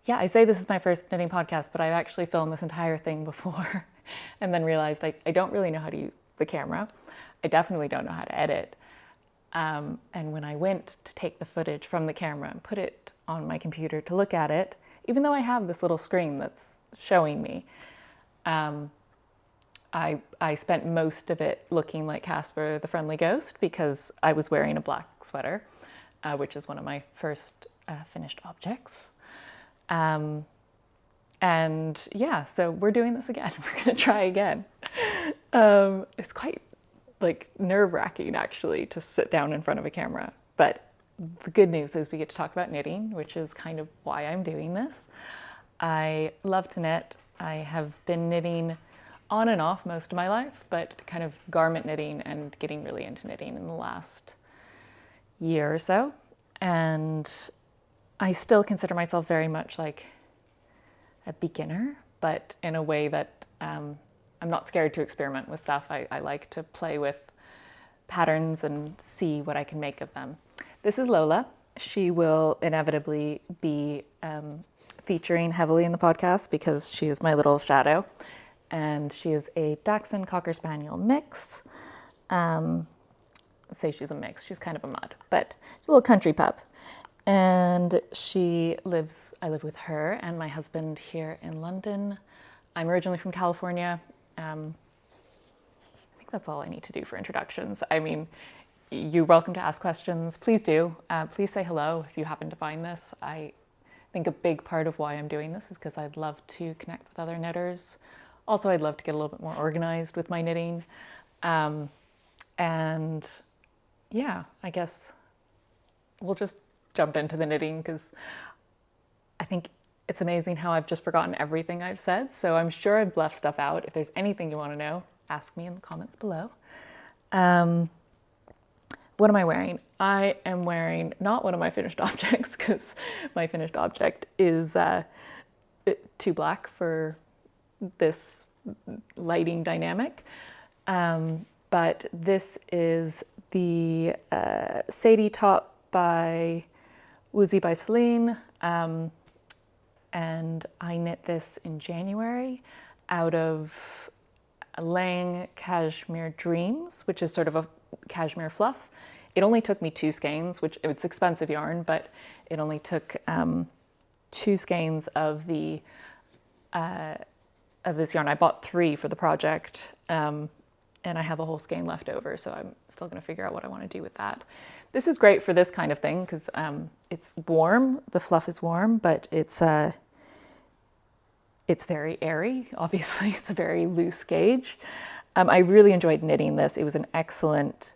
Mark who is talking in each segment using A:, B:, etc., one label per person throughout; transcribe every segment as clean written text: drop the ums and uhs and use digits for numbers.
A: Yeah, I say this is my first knitting podcast, but I've actually filmed this entire thing before and then realized I don't really know how to use the camera. I definitely don't know how to edit. And when I went to take the footage from the camera and put it on my computer to look at it, even though I have this little screen that's showing me, I spent most of it looking like Casper the Friendly Ghost because I was wearing a black sweater, which is one of my first finished objects. And yeah, so we're doing this again. We're going to try again. It's quite like nerve-wracking actually to sit down in front of a camera. But the good news is we get to talk about knitting, which is kind of why I'm doing this. I love to knit. I have been knitting on and off most of my life, but kind of garment knitting and getting really into knitting in the last year or so. And I still consider myself very much like a beginner, but in a way that I'm not scared to experiment with stuff. I like to play with patterns and see what I can make of them. This is Lola. She will inevitably be featuring heavily in the podcast because she is my little shadow. And she is a Dachshund Cocker Spaniel mix. Let's say she's a mix. She's kind of a mud, but she's a little country pup. And I live with her and my husband here in London. I'm originally from California. I think that's all I need to do for introductions. I mean, you're welcome to ask questions. Please do. Please say hello if you happen to find this. I think a big part of why I'm doing this is because I'd love to connect with other knitters. Also, I'd love to get a little bit more organized with my knitting. And yeah, I guess we'll just jump into the knitting because I think it's amazing how I've just forgotten everything I've said. So I'm sure I've left stuff out. If there's anything you want to know, ask me in the comments below. What am I wearing? I am wearing not one of my finished objects because my finished object is too black for this lighting dynamic. But this is the Sadie top by Woozy by Celine. And I knit this in January out of Lang Cashmere Dreams, which is sort of a cashmere fluff. It only took me 2 skeins, which it's expensive yarn, but it only took 2 skeins of this yarn. I bought 3 for the project, and I have a whole skein left over, so I'm still going to figure out what I want to do with that. This is great for this kind of thing because it's warm. The fluff is warm, but it's very airy. Obviously, it's a very loose gauge. I really enjoyed knitting this. It was an excellent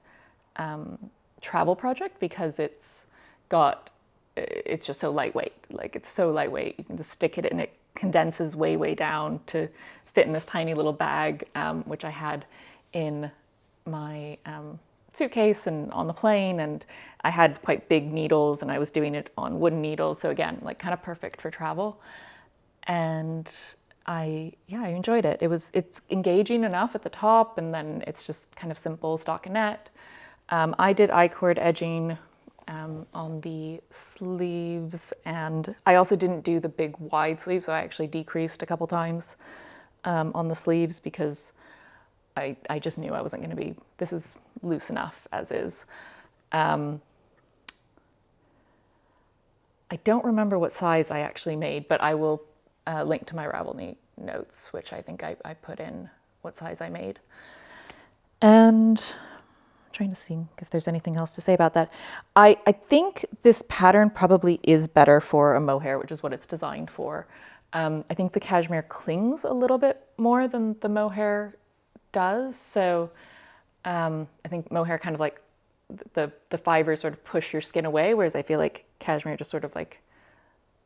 A: travel project because it's just so lightweight. Like it's so lightweight. You can just stick it and it condenses way down to fit in this tiny little bag, which I had in my suitcase and on the plane, and I had quite big needles and I was doing it on wooden needles. So again, like kind of perfect for travel. And I enjoyed it. It's engaging enough at the top, and then it's just kind of simple stockinette. I did I-cord edging on the sleeves, and I also didn't do the big wide sleeves, so I actually decreased a couple times on the sleeves because I just knew I wasn't going to be, this is loose enough as is. I don't remember what size I actually made, but I will link to my Ravelry notes, which I think I put in what size I made. And I'm trying to see if there's anything else to say about that. I think this pattern probably is better for a mohair, which is what it's designed for. I think the cashmere clings a little bit more than the mohair does. So I think mohair kind of like the fibers sort of push your skin away, whereas I feel like cashmere just sort of like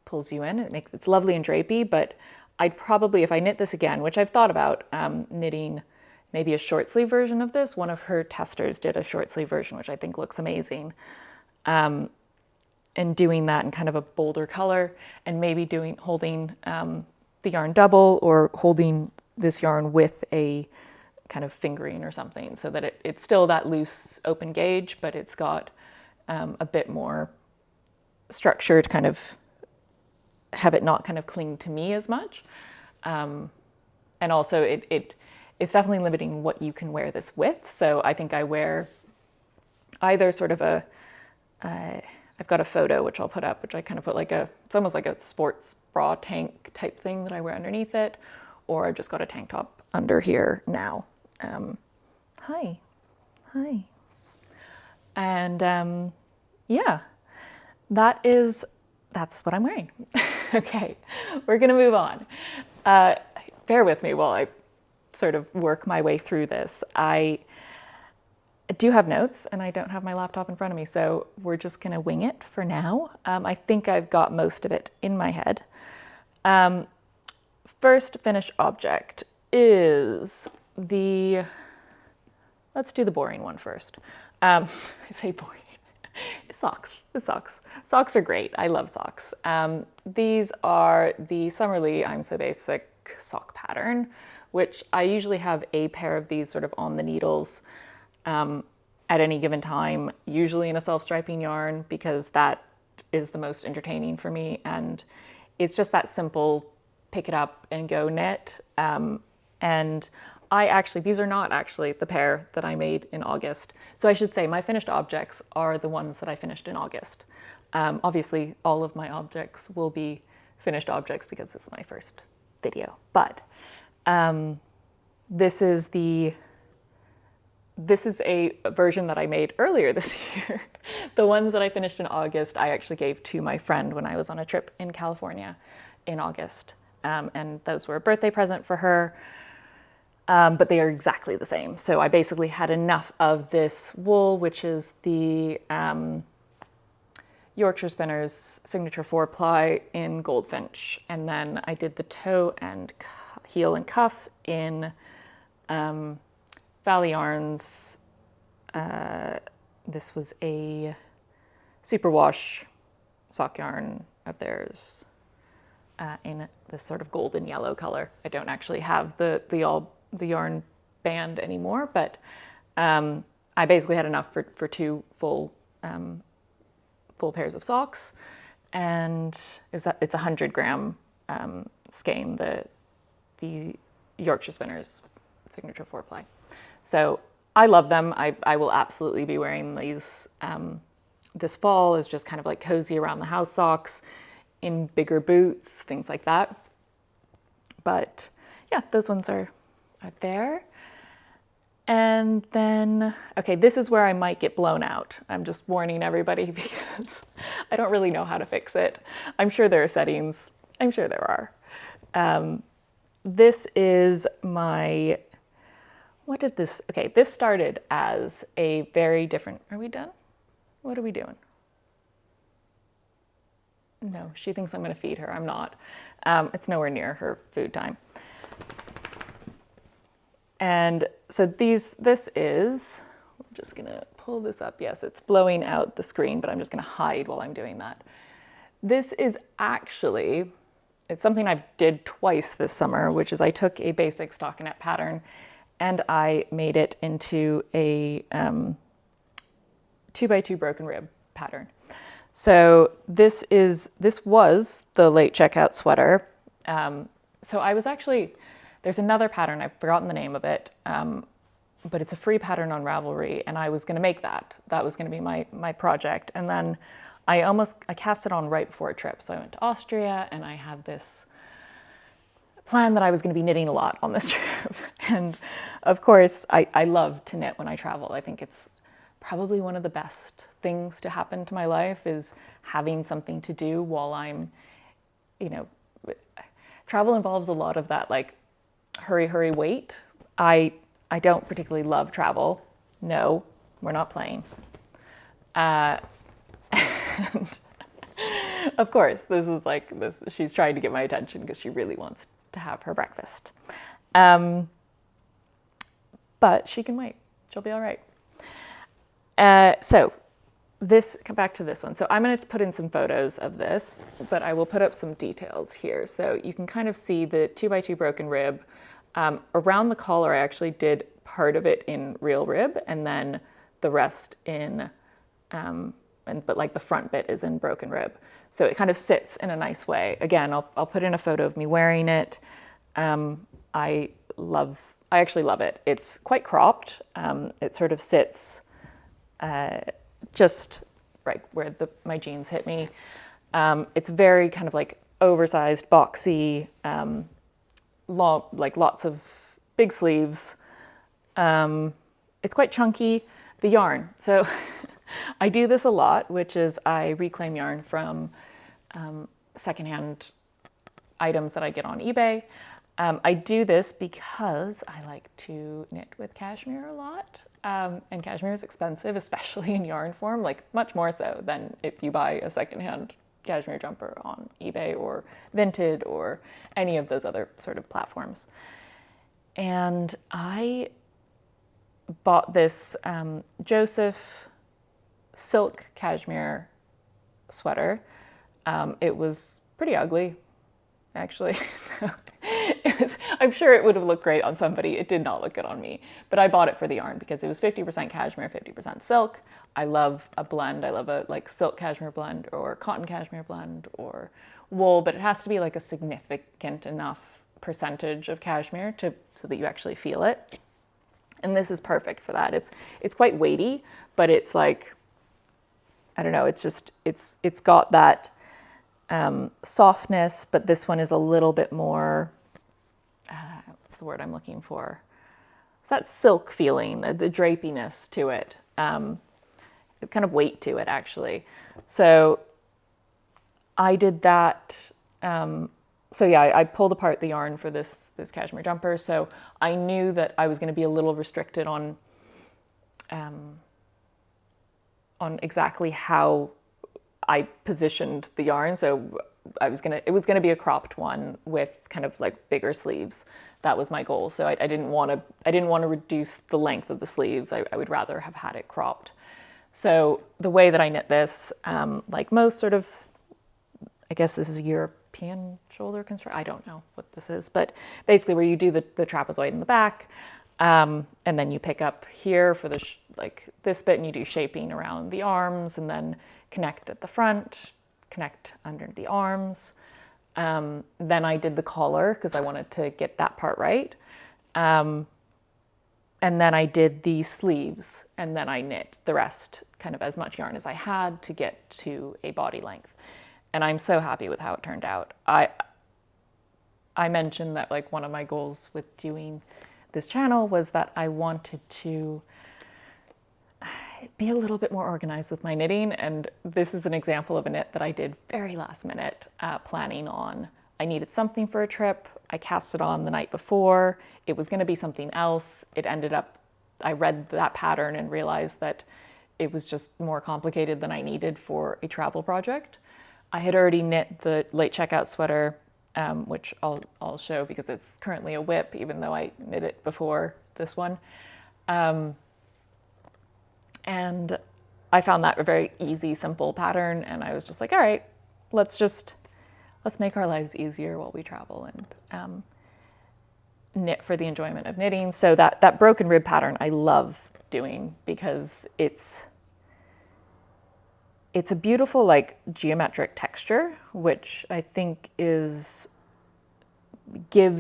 A: pulls you in. It's lovely and drapey, but I'd probably, if I knit this again, which I've thought about knitting maybe a short sleeve version of this. One of her testers did a short sleeve version, which I think looks amazing. And doing that in kind of a bolder color, and maybe holding the yarn double or holding this yarn with a kind of fingering or something, so that it's still that loose open gauge, but it's got a bit more structured kind of have it not kind of cling to me as much. And also it's definitely limiting what you can wear this with. So I think I wear either sort of I've got a photo which I'll put up, which I kind of put like it's almost like a sports bra tank type thing that I wear underneath it, or I've just got a tank top under here now. Hi. And yeah, that's what I'm wearing. Okay, we're gonna move on. Bear with me while I sort of work my way through this. I do have notes and I don't have my laptop in front of me, so we're just gonna wing it for now. I think I've got most of it in my head. First finished object is let's do the boring one first. I say boring. Socks. The socks. Socks are great. I love socks. These are the Summerly I'm So Basic sock pattern, which I usually have a pair of these sort of on the needles at any given time, usually in a self-striping yarn, because that is the most entertaining for me. And it's just that simple, pick it up and go knit. And these are not actually the pair that I made in August. So I should say my finished objects are the ones that I finished in August. Obviously, all of my objects will be finished objects because this is my first video. But this is a version that I made earlier this year. The ones that I finished in August, I actually gave to my friend when I was on a trip in California in August. And those were a birthday present for her. But they are exactly the same. So I basically had enough of this wool, which is the Yorkshire Spinners Signature 4-ply in Goldfinch. And then I did the toe and heel and cuff in Valley Yarns. This was a superwash sock yarn of theirs in this sort of golden yellow color. I don't actually have the yarn band anymore, but I basically had enough for two full pairs of socks, and it's 100 gram skein, the Yorkshire Spinners Signature 4-ply. So I love them. I will absolutely be wearing these this fall as just kind of like cozy around the house socks in bigger boots, things like that. But yeah, those ones are there. And then, okay, this is where I might get blown out. I'm just warning everybody because I don't really know how to fix it. I'm sure there are settings. I'm sure there are. This is my, okay, this started as a very different, are we done? What are we doing? No, she thinks I'm gonna feed her. I'm not. It's nowhere near her food time. And so this is, I'm just gonna pull this up. Yes, it's blowing out the screen, but I'm just gonna hide while I'm doing that. This is actually, it's something I did twice this summer, which is I took a basic stockinette pattern and I made it into a 2x2 broken rib pattern. So this was the late checkout sweater. So I was actually, there's another pattern, I've forgotten the name of it, but it's a free pattern on Ravelry, and I was gonna make that. That was gonna be my project. And then I cast it on right before a trip. So I went to Austria and I had this plan that I was gonna be knitting a lot on this trip. And of course, I love to knit when I travel. I think it's probably one of the best things to happen to my life is having something to do while I'm, travel involves a lot of that like hurry, wait. I don't particularly love travel. No, we're not playing. And of course, this is like this. She's trying to get my attention because she really wants to have her breakfast. But she can wait. She'll be all right. So come back to this one. So I'm going to put in some photos of this, but I will put up some details here. So you can kind of see the 2x2 broken rib. Around the collar, I actually did part of it in real rib and then the rest in but like the front bit is in broken rib. So it kind of sits in a nice way. Again, I'll put in a photo of me wearing it. I actually love it. It's quite cropped. It sort of sits just right where my jeans hit me. It's very kind of like oversized, boxy, like lots of big sleeves. It's quite chunky. The yarn. So I do this a lot, which is I reclaim yarn from secondhand items that I get on eBay. I do this because I like to knit with cashmere a lot. And cashmere is expensive, especially in yarn form, like much more so than if you buy a secondhand cashmere jumper on eBay or Vinted or any of those other sort of platforms. And I bought this Joseph silk cashmere sweater. It was pretty ugly, actually. I'm sure it would have looked great on somebody. It did not look good on me, but I bought it for the yarn because it was 50% cashmere, 50% silk. I love a blend. I love a like silk cashmere blend or cotton cashmere blend or wool, but it has to be like a significant enough percentage of cashmere so that you actually feel it. And this is perfect for that. It's quite weighty, but it's like, I don't know, it's got that softness, but this one is a little bit more, what's the word I'm looking for? It's that silk feeling, the drapiness to it, kind of weight to it actually. So I did that. So yeah, I pulled apart the yarn for this cashmere jumper. So I knew that I was going to be a little restricted on exactly how I positioned the yarn. So it was gonna be a cropped one with kind of like bigger sleeves. That was my goal. So I didn't want to reduce the length of the sleeves. I would rather have had it cropped. So the way that I knit this, like most sort of, I guess this is European shoulder construct. I don't know what this is, but basically where you do the trapezoid in the back, and then you pick up here for like this bit, and you do shaping around the arms, and then connect at the front, connect under the arms. Then I did the collar because I wanted to get that part right. And then I did the sleeves, and then I knit the rest, kind of as much yarn as I had to get to a body length. And I'm so happy with how it turned out. I mentioned that like one of my goals with doing this channel was that I wanted to be a little bit more organized with my knitting, and this is an example of a knit that I did very last minute, planning on. I needed something for a trip. I cast it on the night before. It was going to be something else. It ended up, I read that pattern and realized that it was just more complicated than I needed for a travel project. I had already knit the late checkout sweater, which I'll show because it's currently a whip, even though I knit it before this one. And I found that a very easy, simple pattern. And I was just like, all right, let's make our lives easier while we travel and knit for the enjoyment of knitting. So that broken rib pattern I love doing because it's a beautiful like geometric texture, which I think gives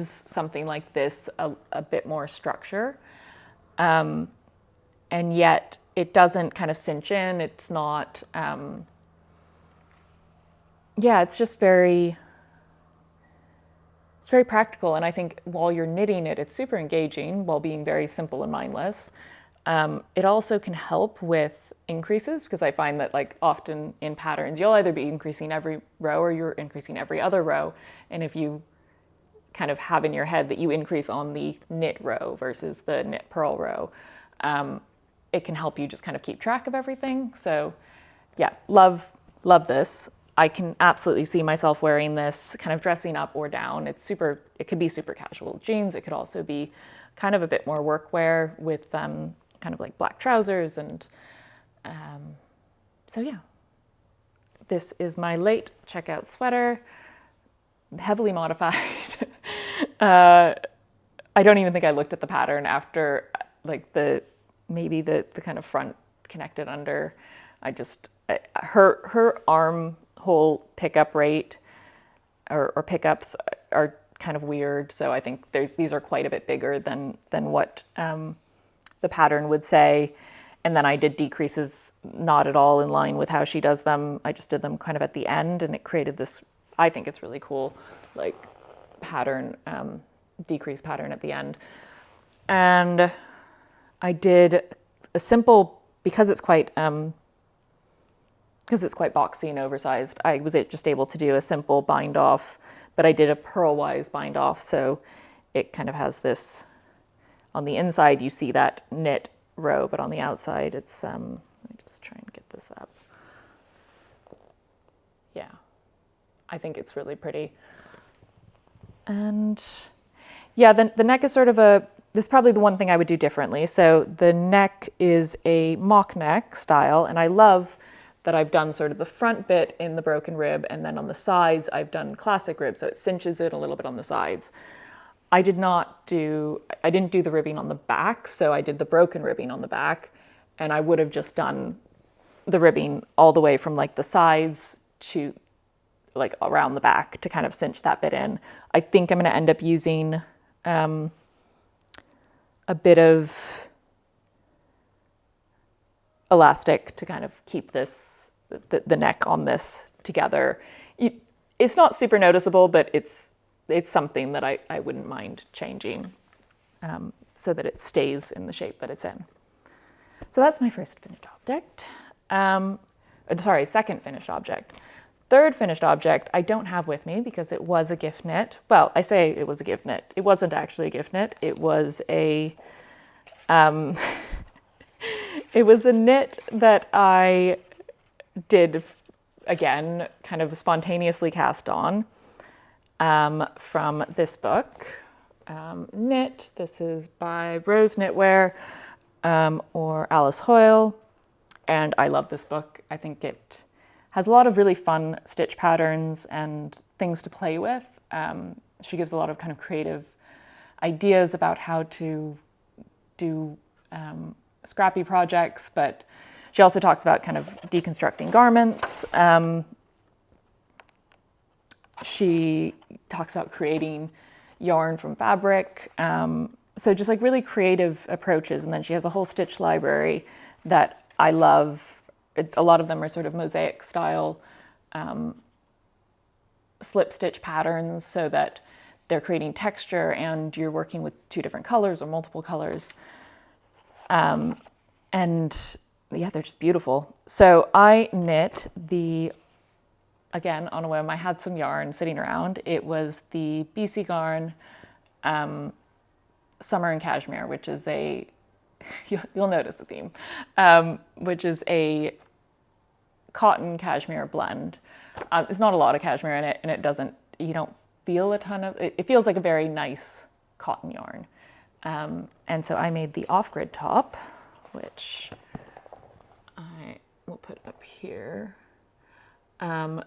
A: something like this a bit more structure. And yet it doesn't kind of cinch in. It's not, it's just it's very practical. And I think while you're knitting it, it's super engaging while being very simple and mindless. It also can help with increases because I find that like often in patterns, you'll either be increasing every row or you're increasing every other row. And if you kind of have in your head that you increase on the knit row versus the knit purl row, it can help you just kind of keep track of everything. So yeah, love this. I can absolutely see myself wearing this kind of dressing up or down. It could be super casual jeans. It could also be kind of a bit more workwear with kind of like black trousers. And so yeah, this is my late checkout sweater, heavily modified. I don't even think I looked at the pattern after like maybe the kind of front connected under. I just her armhole pickup rate or pickups are kind of weird. So I think these are quite a bit bigger than what the pattern would say. And then I did decreases not at all in line with how she does them. I just did them kind of at the end, and it created this, I think it's really cool, like pattern, decrease pattern at the end. And I did a simple, because it's quite boxy and oversized, I was just able to do a simple bind off, but I did a purlwise bind off. So it kind of has this, on the inside, you see that knit row, but on the outside, it's, let me just try and get this up. Yeah, I think it's really pretty. And yeah, the neck is sort of this is probably the one thing I would do differently. So the neck is a mock neck style, and I love that I've done sort of the front bit in the broken rib, and then on the sides, I've done classic rib, so it cinches it a little bit on the sides. I didn't do the ribbing on the back, so I did the broken ribbing on the back, and I would have just done the ribbing all the way from like the sides to like around the back to kind of cinch that bit in. I think I'm going to end up using a bit of elastic to kind of keep this, the neck on this together. It's not super noticeable, but it's something that I wouldn't mind changing so that it stays in the shape that it's in. So that's my first finished object. Second finished object. Third finished object I don't have with me because it was a gift knit. Well, I say it was a gift knit. It wasn't actually a gift knit. It was a it was a knit that I did, again, kind of spontaneously cast on. From this book, Knit. This is by Rose Knitwear or Alice Hoyle, and I love this book. I think it has a lot of really fun stitch patterns and things to play with. She gives a lot of kind of creative ideas about how to do scrappy projects, but she also talks about kind of deconstructing garments. She talks about creating yarn from fabric. So just like really creative approaches. And then she has a whole stitch library that I love. A lot of them are sort of mosaic style slip stitch patterns so that they're creating texture and you're working with two different colors or multiple colors. And yeah, they're just beautiful. So I knit again, on a whim, I had some yarn sitting around. It was the BC Garn Summer and Cashmere, which is you'll notice the theme, which is a cotton cashmere blend. There's not a lot of cashmere in it, and you don't feel a ton of, it feels like a very nice cotton yarn. And so I made the off-grid top, which I will put up here.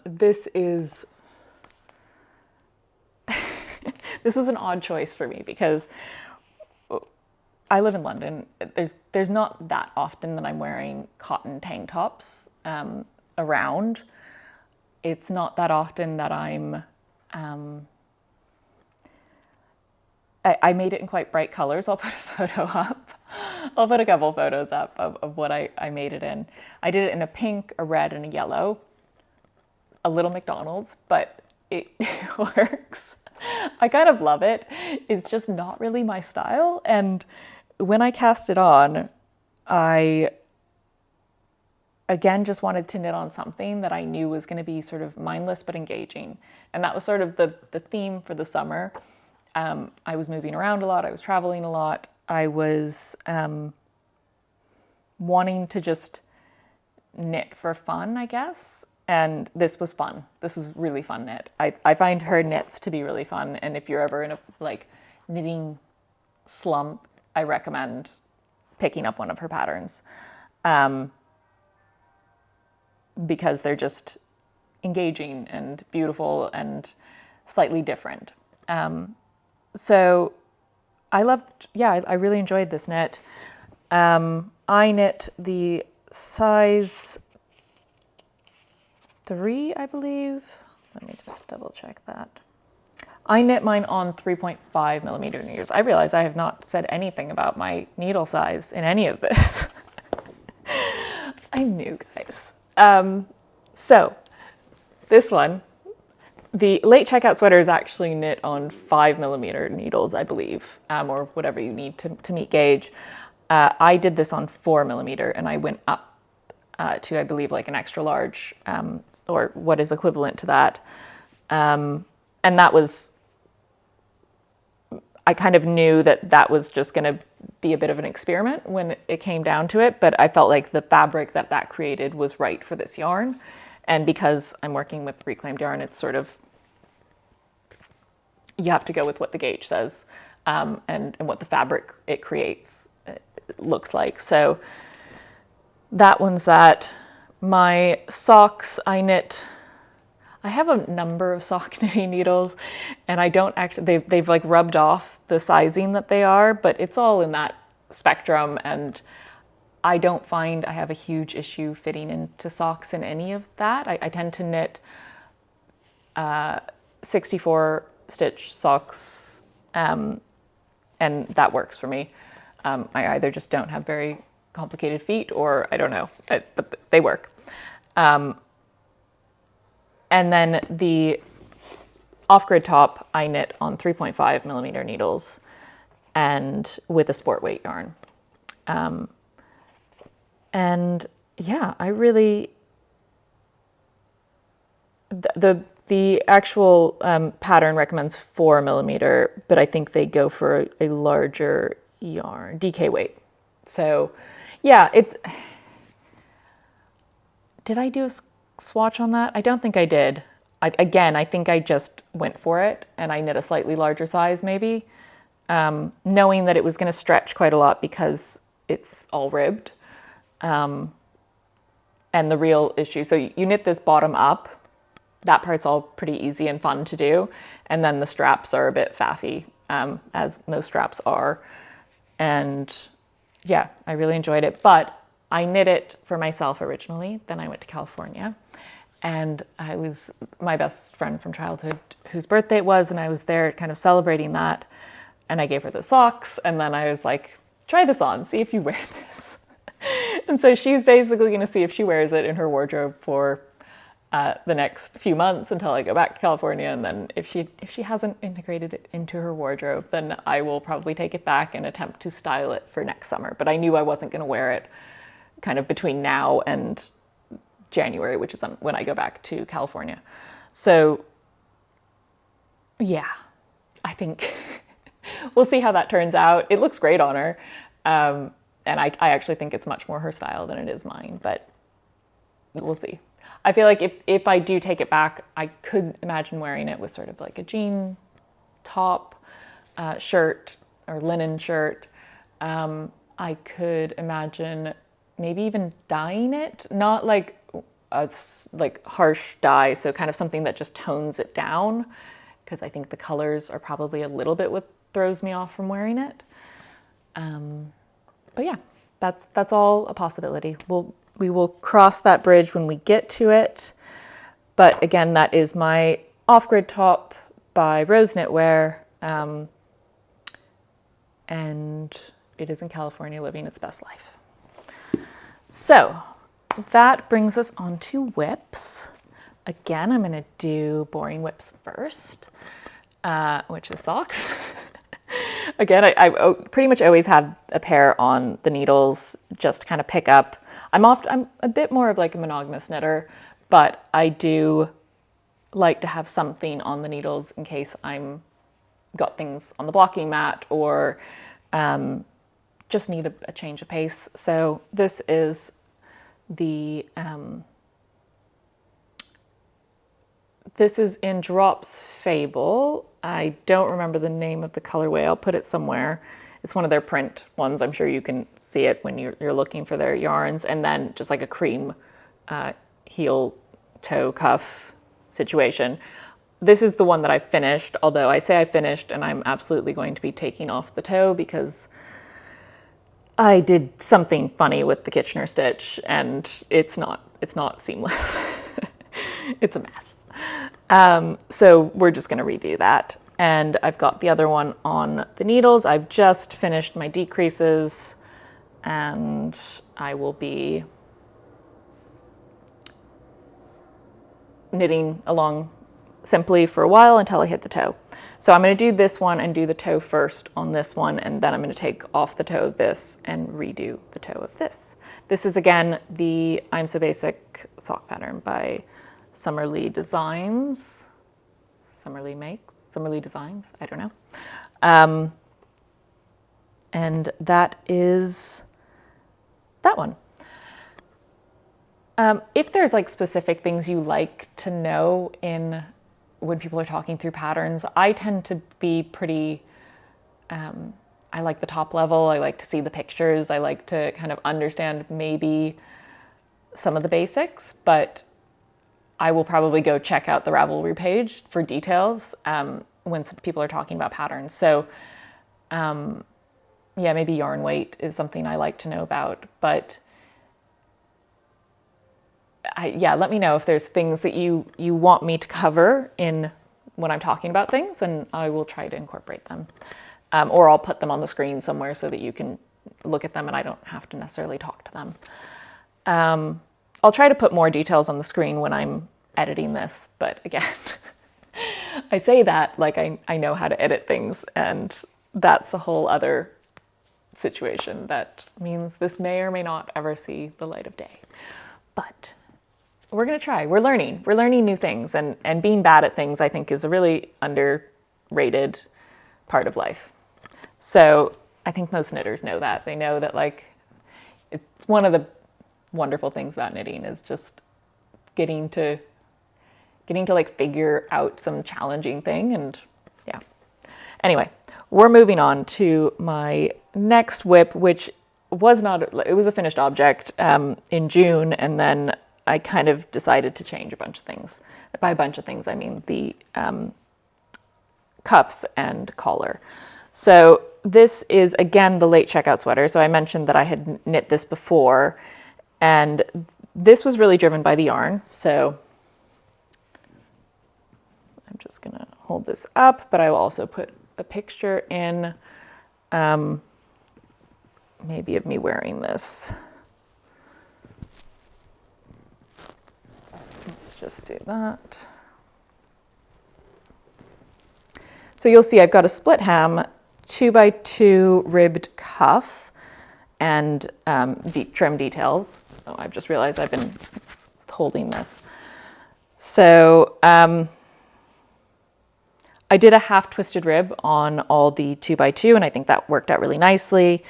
A: This was an odd choice for me because I live in London. There's not that often that I'm wearing cotton tank tops around. It's not that often that I made it in quite bright colors. I'll put a photo up. I'll put a couple photos up of what I made it in. I did it in a pink, a red, and a yellow. A little McDonald's, but it works. I kind of love it. It's just not really my style. And when I cast it on, I, again, just wanted to knit on something that I knew was going to be sort of mindless but engaging. And that was sort of the theme for the summer. I was moving around a lot. I was traveling a lot. I was wanting to just knit for fun, I guess. And this was fun. This was really fun knit. I find her knits to be really fun. And if you're ever in a knitting slump, I recommend picking up one of her patterns because they're just engaging and beautiful and slightly different. So I really enjoyed this knit. I knit the size 3, I believe. Let me just double check that. I knit mine on 3.5 millimeter needles. I realize I have not said anything about my needle size in any of this. I'm new, guys. So this one, the late checkout sweater is actually knit on 5 millimeter needles, I believe, or whatever you need to meet gauge. I did this on 4 millimeter, and I went up to, I believe, like an extra large, or what is equivalent to that. And that was, I kind of knew that that was just going to be a bit of an experiment when it came down to it, but I felt like the fabric that created was right for this yarn. And because I'm working with reclaimed yarn, it's sort of, you have to go with what the gauge says, and what the fabric it creates looks like. So that one's that. My socks, I have a number of sock knitting needles, and I don't actually, they've like rubbed off the sizing that they are, but it's all in that spectrum, and I don't find I have a huge issue fitting into socks in any of that. I tend to knit 64 stitch socks, and that works for me. I either just don't have very complicated feet, or I don't know, but they work. And then the off-grid top I knit on 3.5 millimeter needles and with a sport weight yarn. And yeah, I really, the actual pattern recommends 4 millimeter, but I think they go for a larger yarn, DK weight. So yeah, did I do a swatch on that? I don't think I did. Again, I think I just went for it and I knit a slightly larger size maybe, knowing that it was going to stretch quite a lot because it's all ribbed. And the real issue, so you knit this bottom up, that part's all pretty easy and fun to do. And then the straps are a bit faffy, as most straps are. And yeah, I really enjoyed it, but I knit it for myself originally. Then I went to California, and I was my best friend from childhood whose birthday it was, and I was there kind of celebrating that. And I gave her the socks, and then I was like, try this on, see if you wear this. And so she's basically going to see if she wears it in her wardrobe for the next few months until I go back to California. And then if she hasn't integrated it into her wardrobe, then I will probably take it back and attempt to style it for next summer. But I knew I wasn't going to wear it kind of between now and January, which is when I go back to California. So yeah, I think we'll see how that turns out. It looks great on her. And I actually think it's much more her style than it is mine, but we'll see. I feel like if I do take it back, I could imagine wearing it with sort of like a jean top, shirt or linen shirt. I could imagine maybe even dyeing it, not like a harsh dye, so kind of something that just tones it down, because I think the colors are probably a little bit what throws me off from wearing it. But yeah, that's all a possibility. We will cross that bridge when we get to it. But again, that is my off-grid top by Rose Knitwear. And it is in California living its best life. So that brings us on to whips. Again, I'm gonna do boring whips first, which is socks. Again, I pretty much always have a pair on the needles, just kind of pick up. I'm a bit more of like a monogamous knitter, but I do like to have something on the needles in case I'm got things on the blocking mat or just need a change of pace. So this is the this is in Drops Fable. I don't remember the name of the colorway. I'll put it somewhere. It's one of their print ones. I'm sure you can see it when you're looking for their yarns. And then just like a cream heel toe cuff situation. This is the one that I finished, although I say I finished and I'm absolutely going to be taking off the toe because I did something funny with the Kitchener stitch and it's not seamless. It's a mess. So we're just going to redo that. And I've got the other one on the needles. I've just finished my decreases, and I will be knitting along simply for a while until I hit the toe. So I'm going to do this one and do the toe first on this one, and then I'm going to take off the toe of this and redo the toe of this. This is again the I'm So Basic sock pattern by Summerlee Designs. Summerlee Designs, I don't know. And that is that one. If there's like specific things you like to know in when people are talking through patterns, I tend to be pretty, I like the top level. I like to see the pictures. I like to kind of understand maybe some of the basics, but I will probably go check out the Ravelry page for details when some people are talking about patterns. So yeah, maybe yarn weight is something I like to know about, but yeah, let me know if there's things that you want me to cover in when I'm talking about things, and I will try to incorporate them. Or I'll put them on the screen somewhere so that you can look at them and I don't have to necessarily talk to them. I'll try to put more details on the screen when I'm editing this, but again, I say that like I know how to edit things, and that's a whole other situation. That means this may or may not ever see the light of day. But we're going to try. We're learning new things, and being bad at things, I think, is a really underrated part of life. So I think most knitters know that. They know that like it's one of the wonderful things about knitting is just getting to like figure out some challenging thing. And yeah. Anyway, we're moving on to my next whip, which was not, it was a finished object in June, and then I kind of decided to change a bunch of things. By a bunch of things, I mean the cuffs and collar. So this is, again, the late checkout sweater. So I mentioned that I had knit this before, and this was really driven by the yarn. So I'm just gonna hold this up, but I will also put a picture in maybe of me wearing this. Let's just do that. So you'll see I've got a split hem, 2x2 ribbed cuff, and deep trim details. Oh, I've just realized I've been holding this. So I did a half twisted rib on all the 2x2, and I think that worked out really nicely.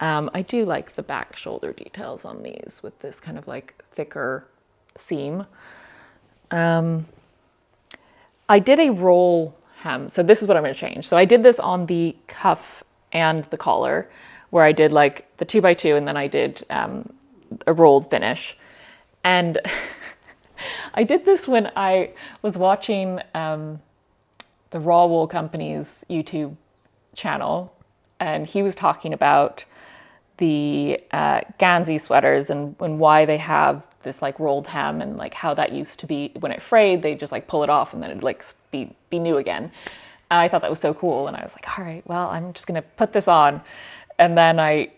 A: I do like the back shoulder details on these with this kind of like thicker seam. I did a roll hem. So this is what I'm going to change. So I did this on the cuff and the collar, where I did like the 2x2, and then I did a rolled finish. And I did this when I was watching the Raw Wool Company's YouTube channel, and he was talking about the Gansey sweaters and why they have this like rolled hem, and like how that used to be when it frayed, they just like pull it off and then it'd like be new again. I thought that was so cool, and I was like, all right, well, I'm just gonna put this on. And then I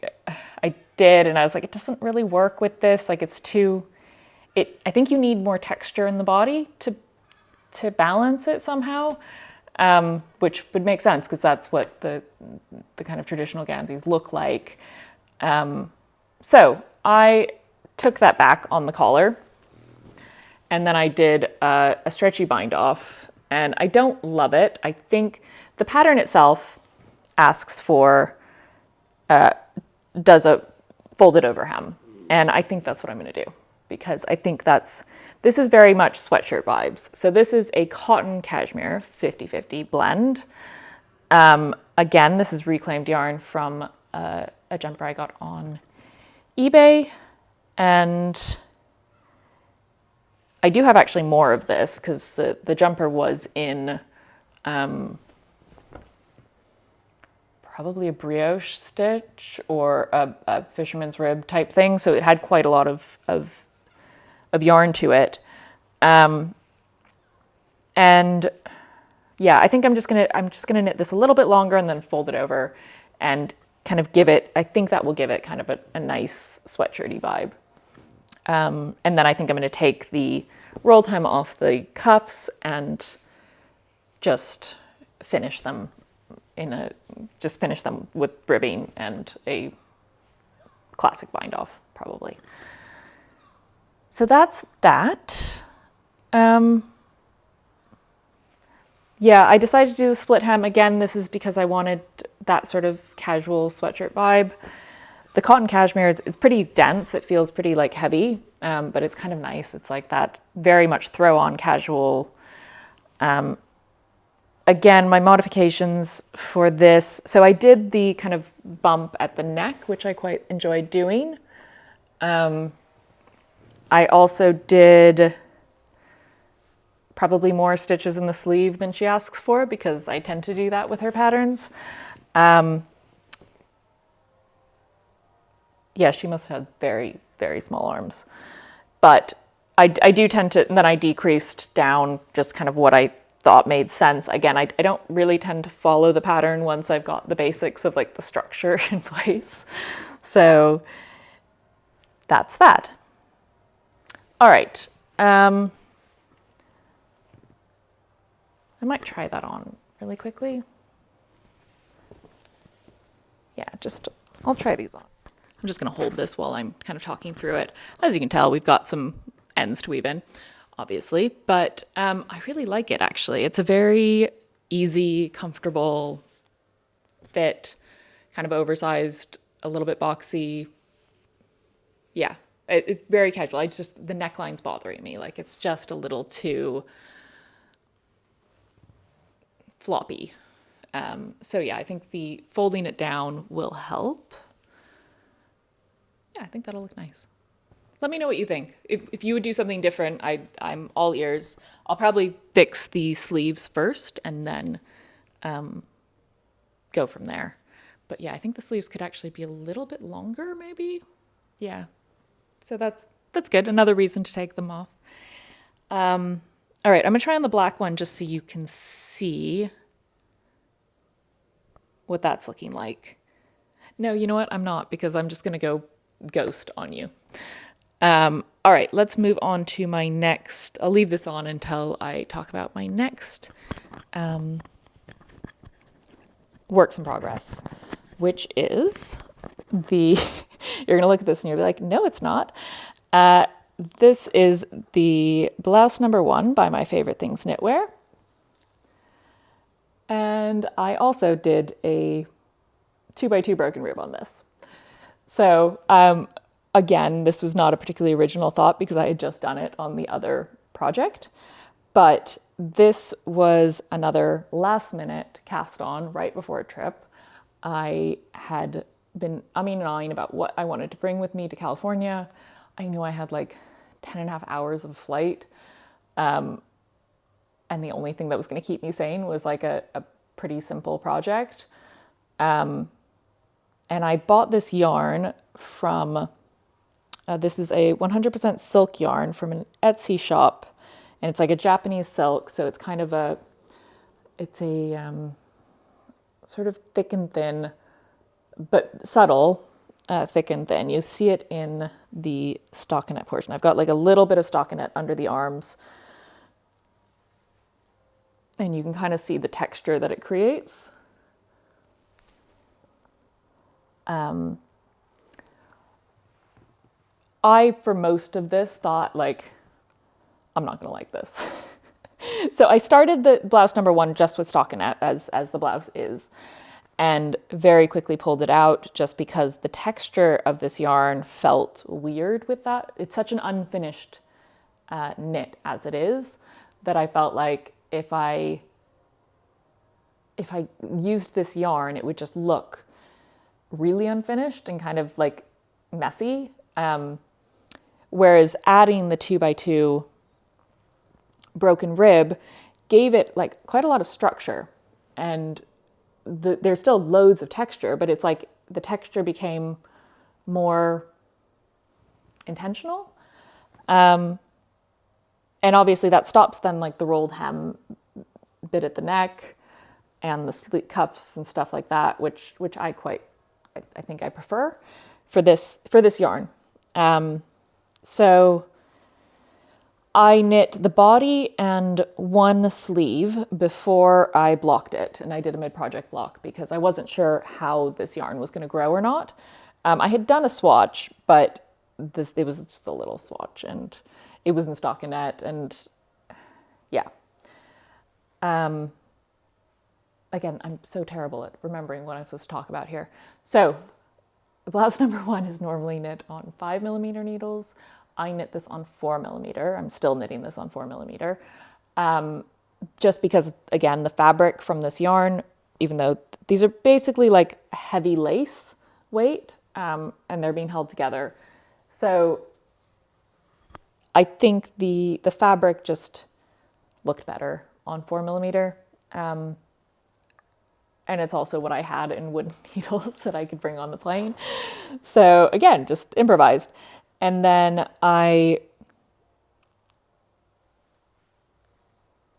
A: did, and I was like, it doesn't really work with this. Like it's too, I think you need more texture in the body to balance it somehow. Which would make sense because that's what the kind of traditional Ganseys look like. So I took that back on the collar, and then I did a stretchy bind off, and I don't love it. I think the pattern itself asks for, does a folded over hem, and I think that's what I'm going to do, because I think this is very much sweatshirt vibes. So this is a cotton cashmere 50-50 blend. Again, this is reclaimed yarn from a jumper I got on eBay, and I do have actually more of this because the jumper was in probably a brioche stitch or a fisherman's rib type thing. So it had quite a lot of yarn to it. And yeah, I think I'm just gonna knit this a little bit longer and then fold it over and kind of give it, I think that will give it kind of a nice sweatshirty vibe. And then I think I'm gonna take the roll time off the cuffs and just finish them with ribbing and a classic bind off probably. So that's that. Yeah, I decided to do the split hem. Again, this is because I wanted that sort of casual sweatshirt vibe. The cotton cashmere is pretty dense. It feels pretty like heavy, but it's kind of nice. It's like that very much throw on casual. Again, my modifications for this. So I did the kind of bump at the neck, which I quite enjoyed doing. I also did probably more stitches in the sleeve than she asks for because I tend to do that with her patterns. Yeah, she must have very, very small arms. But I do tend to, and then I decreased down just kind of what I thought made sense. Again, I don't really tend to follow the pattern once I've got the basics of like the structure in place. So that's that. All right. I might try that on really quickly. Yeah, I'll try these on. I'm just going to hold this while I'm kind of talking through it. As you can tell, we've got some ends to weave in, obviously, but I really like it actually. It's a very easy, comfortable fit, kind of oversized, a little bit boxy. Yeah, it's very casual. The neckline's bothering me. Like it's just a little too floppy. So yeah, I think the folding it down will help. Yeah, I think that'll look nice. Let me know what you think. If you would do something different, I'm all ears. I'll probably fix the sleeves first and then go from there. But yeah, I think the sleeves could actually be a little bit longer, maybe. Yeah. So that's good. Another reason to take them off. All right, I'm gonna try on the black one just so you can see what that's looking like. No, you know what? I'm not, because I'm just gonna go ghost on you. All right, let's move on to my next. I'll leave this on until I talk about my next works in progress, which is you're gonna look at this and you'll be like, no, it's not. This is the Blouse #1 by My Favorite Things Knitwear. And I also did a 2x2 broken rib on this. So again, this was not a particularly original thought because I had just done it on the other project, but this was another last minute cast on right before a trip. I had been umming and ahhing about what I wanted to bring with me to California. I knew I had like 10 and a half hours of flight. And the only thing that was going to keep me sane was like a pretty simple project. And I bought this yarn from, this is a 100% silk yarn from an Etsy shop. And it's like a Japanese silk. So it's kind of it's a sort of thick and thin, but subtle, thick and thin. You see it in the stockinette portion. I've got like a little bit of stockinette under the arms. And you can kind of see the texture that it creates. I, for most of this, thought like, I'm not gonna like this. So I started the Blouse #1 just with stockinette, as the blouse is, and very quickly pulled it out just because the texture of this yarn felt weird with that. It's such an unfinished knit as it is that I felt like if I used this yarn, it would just look really unfinished and kind of like messy. Whereas adding the 2x2 broken rib gave it like quite a lot of structure, and there's still loads of texture, but it's like the texture became more intentional. And obviously that stops then like the rolled hem bit at the neck and the sleeve cuffs and stuff like that, which I think I prefer for this yarn. So I knit the body and one sleeve before I blocked it, and I did a mid-project block because I wasn't sure how this yarn was going to grow or not. I had done a swatch, but it was just a little swatch, and it was in stockinette, and yeah. Again, I'm so terrible at remembering what I'm supposed to talk about here. So blouse number 1 is normally knit on 5mm needles. I knit this on 4mm. I'm still knitting this on 4mm. Just because, again, the fabric from this yarn, even though these are basically like heavy lace weight, and they're being held together. So I think the fabric just looked better on 4mm. And it's also what I had in wooden needles that I could bring on the plane. So again, just improvised. And then I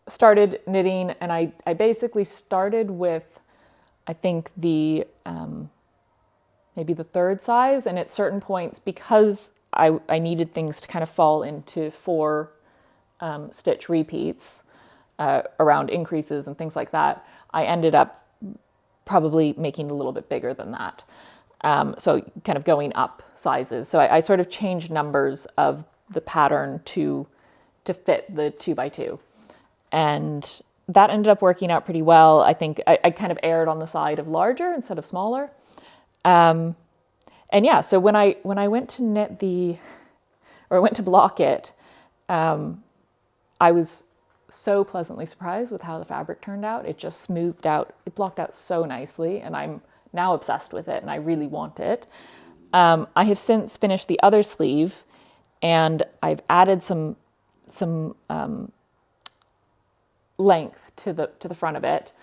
A: started knitting, and I basically started with, I think, the maybe the 3rd size. And at certain points, because I needed things to kind of fall into 4 stitch repeats around increases and things like that, I ended up probably making a little bit bigger than that. So kind of going up sizes. So I sort of changed numbers of the pattern to fit the 2x2. And that ended up working out pretty well. I think I kind of erred on the side of larger instead of smaller. And yeah, so when I went to knit I went to block it, I was so pleasantly surprised with how the fabric turned out. It just smoothed out, it blocked out so nicely, and I'm now obsessed with it and I really want it. I have since finished the other sleeve, and I've added some length to the front of it.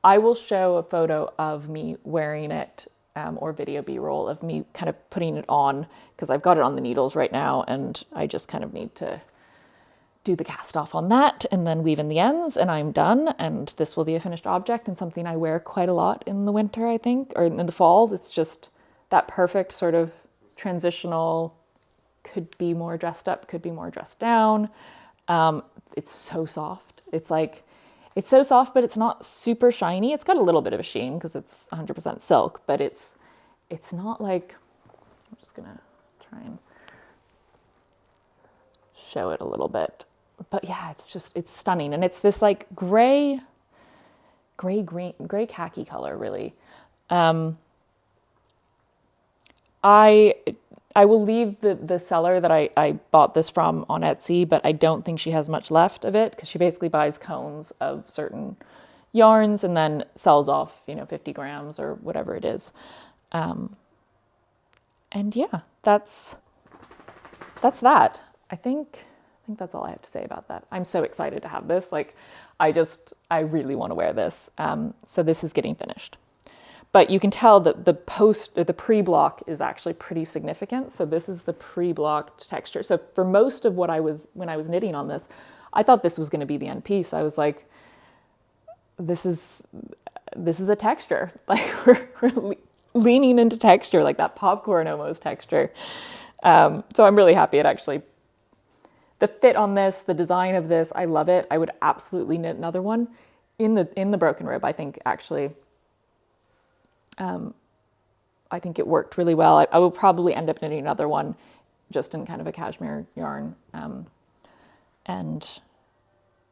A: I will show a photo of me wearing it, or video B-roll of me kind of putting it on, because I've got it on the needles right now, and I just kind of need to do the cast off on that and then weave in the ends, and I'm done. And this will be a finished object and something I wear quite a lot in the winter, I think, or in the fall. It's just that perfect sort of transitional, could be more dressed up, could be more dressed down. It's so soft. It's so soft, but it's not super shiny. It's got a little bit of a sheen because it's 100% silk, but it's not like, I'm just gonna try and show it a little bit. But yeah, it's stunning. And it's this like gray khaki color, really. I will leave the seller that I bought this from on Etsy, but I don't think she has much left of it, because she basically buys cones of certain yarns and then sells off, 50 grams or whatever it is. And yeah, that's that. I think that's all I have to say about that. I'm so excited to have this. Like, I really want to wear this. So this is getting finished. But you can tell that the pre-block is actually pretty significant. So this is the pre-blocked texture. So for most of when I was knitting on this, I thought this was going to be the end piece. I was like, this is a texture. Like we're leaning into texture, like that popcorn almost texture. So I'm really happy. The fit on this, the design of this, I love it. I would absolutely knit another one in the broken rib. I think actually, I think it worked really well. I will probably end up knitting another one just in kind of a cashmere yarn, and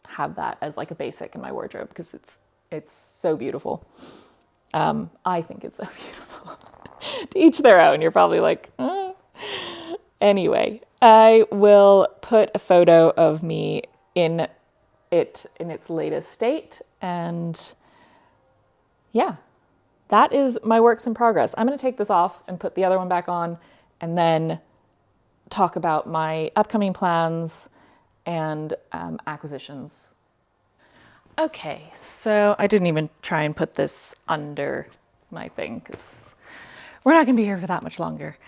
A: have that as like a basic in my wardrobe, because it's so beautiful. I think it's so beautiful. To each their own. You're probably like, Anyway, I will put a photo of me in its latest state, and yeah, that is my works in progress. I'm going to take this off and put the other one back on, and then talk about my upcoming plans and acquisitions. Okay, so I didn't even try and put this under my thing because we're not going to be here for that much longer.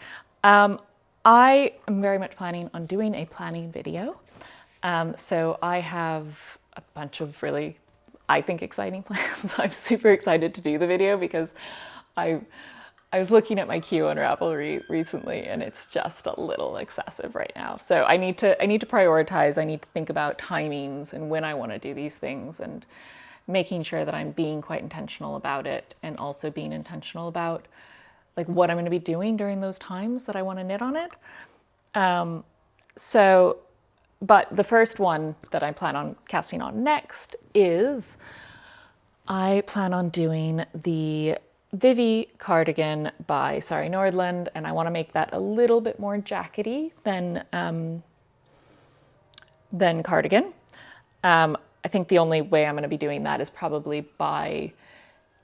A: I am very much planning on doing a planning video. So I have a bunch of really, I think, exciting plans. I'm super excited to do the video because I I was looking at my queue on Ravelry recently and it's just a little excessive right now. So I need to prioritize. I need to think about timings and when I want to do these things and making sure that I'm being quite intentional about it and also being intentional about like what I'm going to be doing during those times that I want to knit on it. But the first one that I plan on casting on next is I plan on doing the Vivi cardigan by Sari Nordland, and I want to make that a little bit more jackety than cardigan. I think the only way I'm going to be doing that is probably by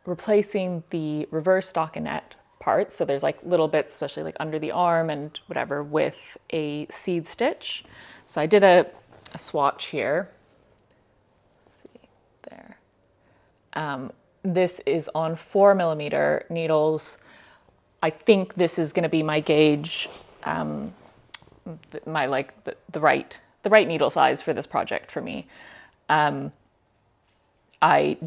A: replacing the reverse stockinette parts. So there's like little bits, especially like under the arm and whatever, with a seed stitch. So I did a swatch here. Let's see, there. This is on 4mm needles. I think this is going to be my gauge, my like the right needle size for this project for me. I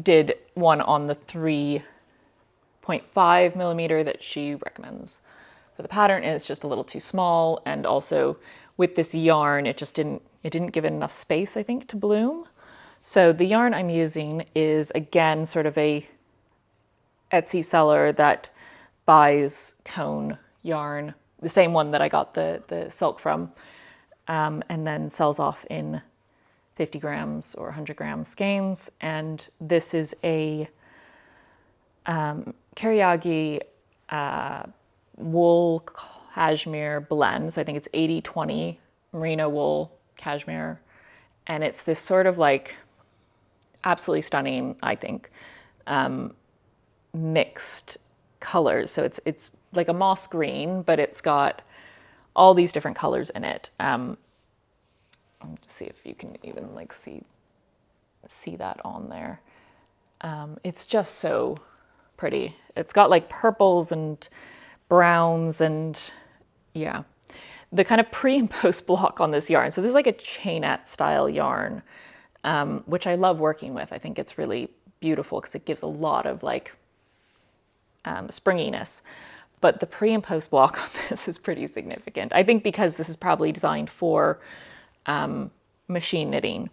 A: did one on the 3.5mm that she recommends for the pattern, and it's just a little too small. And also with this yarn, it didn't give it enough space, I think, to bloom. So the yarn I'm using is, again, sort of a Etsy seller that buys cone yarn, the same one that I got the silk from, and then sells off in 50 grams or 100 gram skeins. And this is a Karyagi wool cashmere blend. So I think it's 80-20 merino wool cashmere. And it's this sort of like absolutely stunning, I think, mixed colors. So it's like a moss green, but it's got all these different colors in it. Let me just see if you can even like see that on there. It's just so pretty. It's got like purples and browns and yeah. The kind of pre and post block on this yarn. So this is like a chainette style yarn, which I love working with. I think it's really beautiful because it gives a lot of like springiness. But the pre and post block on this is pretty significant. I think because this is probably designed for machine knitting.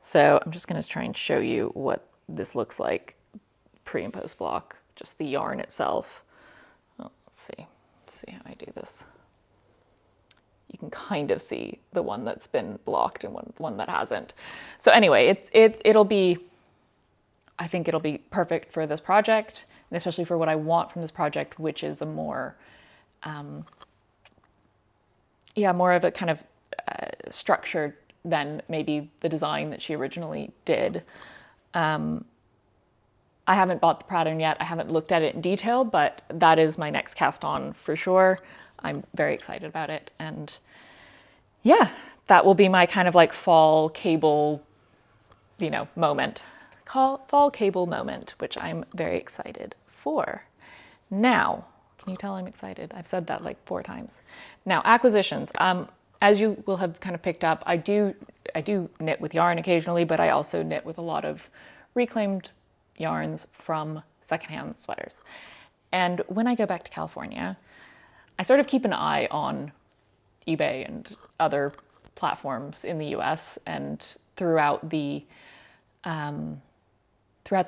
A: So I'm just going to try and show you what this looks like pre and post block, just the yarn itself. Oh, let's see how I do this. You can kind of see the one that's been blocked and one that hasn't. So anyway, it'll be, I think it'll be perfect for this project, and especially for what I want from this project, which is a more, more of a kind of structured than maybe the design that she originally did. I haven't bought the pattern yet. I haven't looked at it in detail, but that is my next cast on for sure. I'm very excited about it. And yeah, that will be my kind of like fall cable, moment. Fall cable moment, which I'm very excited for. Now, can you tell I'm excited? I've said that like 4 times. Now, acquisitions. As you will have kind of picked up, I do knit with yarn occasionally, but I also knit with a lot of reclaimed yarns from secondhand sweaters. And when I go back to California, I sort of keep an eye on eBay and other platforms in the US, and throughout the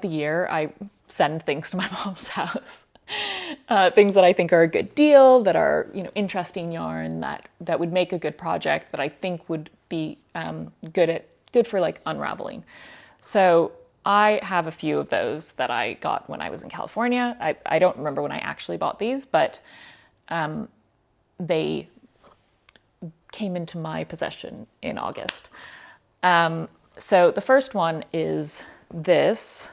A: year, I send things to my mom's house. Things that I think are a good deal, that are interesting yarn, that would make a good project, that I think would be good for like unraveling. So I have a few of those that I got when I was in California. I don't remember when I actually bought these, but they came into my possession in August. So the first one is this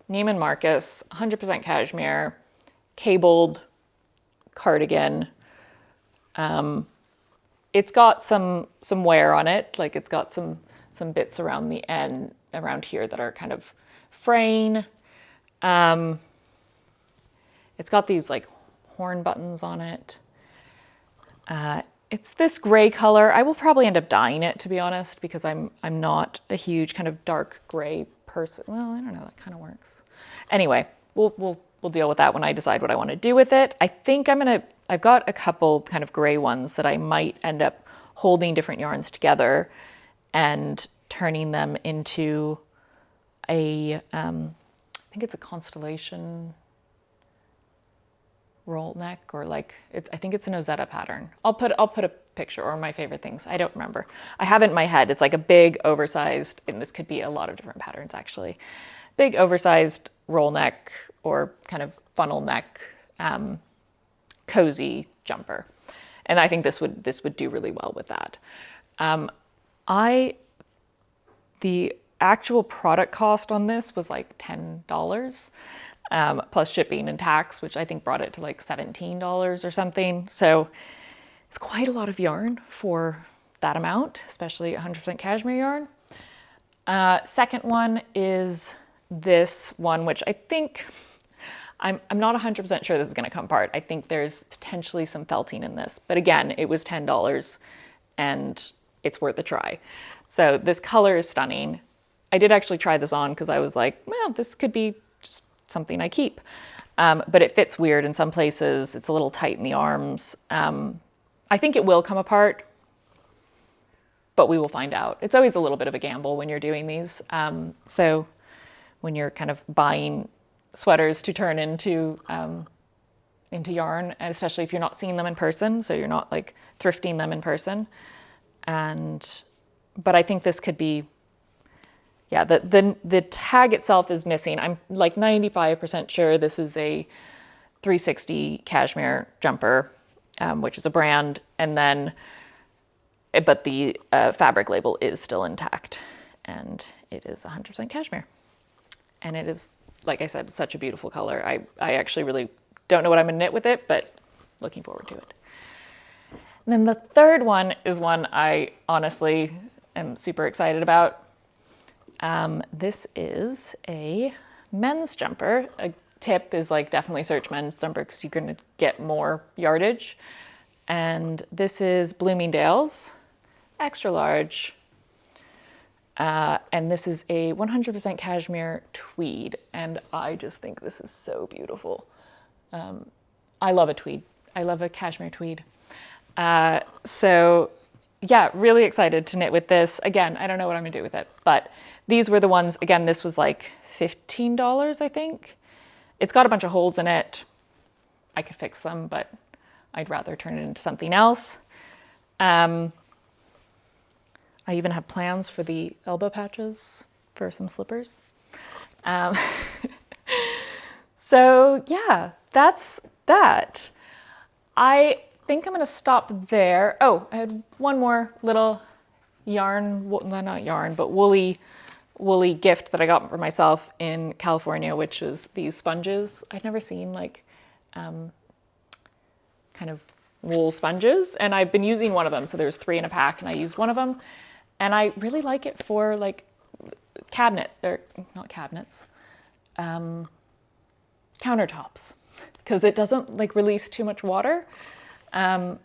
A: Neiman Marcus 100% cashmere cabled cardigan. It's got some wear on it, like it's got some bits around the end, around here, that are kind of fraying. It's got these like horn buttons on it. It's this gray color. I will probably end up dyeing it, to be honest, because I'm not a huge kind of dark gray person. Well, I don't know, that kind of works. Anyway, we'll deal with that when I decide what I want to do with it. I think I've got a couple kind of gray ones that I might end up holding different yarns together and turning them into I think it's a constellation roll neck, or like I think it's an Ozetta pattern. I'll put a picture, or my favorite things. I don't remember. I have it in my head. It's like a big oversized, and this could be a lot of different patterns actually. Big oversized roll neck or kind of funnel neck, cozy jumper. And I think this would do really well with that. The actual product cost on this was like $10. Plus shipping and tax, which I think brought it to like $17 or something. So it's quite a lot of yarn for that amount, especially 100% cashmere yarn. Second one is this one, which I think, I'm not 100% sure this is gonna come apart. I think there's potentially some felting in this, but again, it was $10 and it's worth a try. So this color is stunning. I did actually try this on because I was like, well, this could be just something I keep. But it fits weird in some places. It's a little tight in the arms. I think it will come apart, but we will find out. It's always a little bit of a gamble when you're doing these. So when you're kind of buying sweaters to turn into yarn, and especially if you're not seeing them in person, so you're not like thrifting them in person. But I think this could be, yeah, the tag itself is missing. I'm like 95% sure this is a 360 cashmere jumper, which is a brand, and then, but the fabric label is still intact, and it is 100% cashmere. And it is, like I said, such a beautiful color. I actually really don't know what I'm gonna knit with it, but looking forward to it. And then the third one is one I honestly am super excited about. This is a men's jumper. A tip is like definitely search men's jumper because you're going to get more yardage. And this is Bloomingdale's, extra large. And this is a 100% cashmere tweed. And I just think this is so beautiful. I love a tweed. I love a cashmere tweed. So yeah, really excited to knit with this. Again, I don't know what I'm gonna do with it, but these were the ones, again, this was like $15, I think. It's got a bunch of holes in it. I could fix them, but I'd rather turn it into something else. I even have plans for the elbow patches for some slippers. So yeah, that's that. I think I'm gonna stop there. Oh, I had one more little yarn, well, not yarn, but woolly gift that I got for myself in California, which is these sponges. I'd never seen like kind of wool sponges, and I've been using one of them. So there's 3 in a pack, and I used one of them, and I really like it for like not cabinets, countertops, because it doesn't like release too much water. And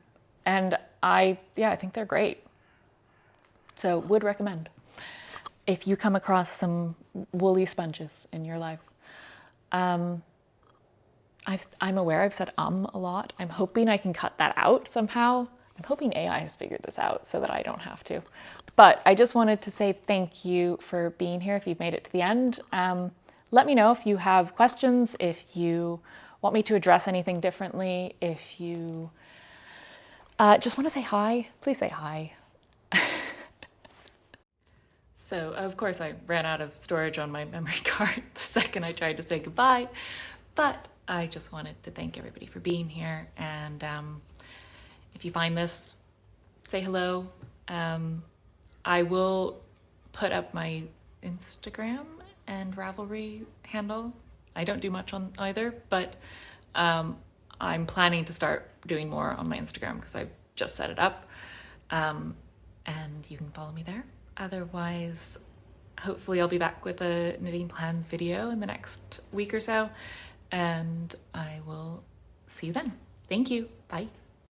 A: I think they're great. So would recommend if you come across some woolly sponges in your life. I'm aware I've said a lot. I'm hoping I can cut that out somehow. I'm hoping AI has figured this out so that I don't have to. But I just wanted to say thank you for being here if you've made it to the end. Let me know if you have questions, if you want me to address anything differently, if you just want to say hi, please say hi. So, of course, I ran out of storage on my memory card the second I tried to say goodbye, but I just wanted to thank everybody for being here. And if you find this, say hello. I will put up my Instagram and Ravelry handle. I don't do much on either, but I'm planning to start doing more on my Instagram because I've just set it up. And you can follow me there. Otherwise, hopefully I'll be back with a knitting plans video in the next week or so, and I will see you then. Thank you. Bye.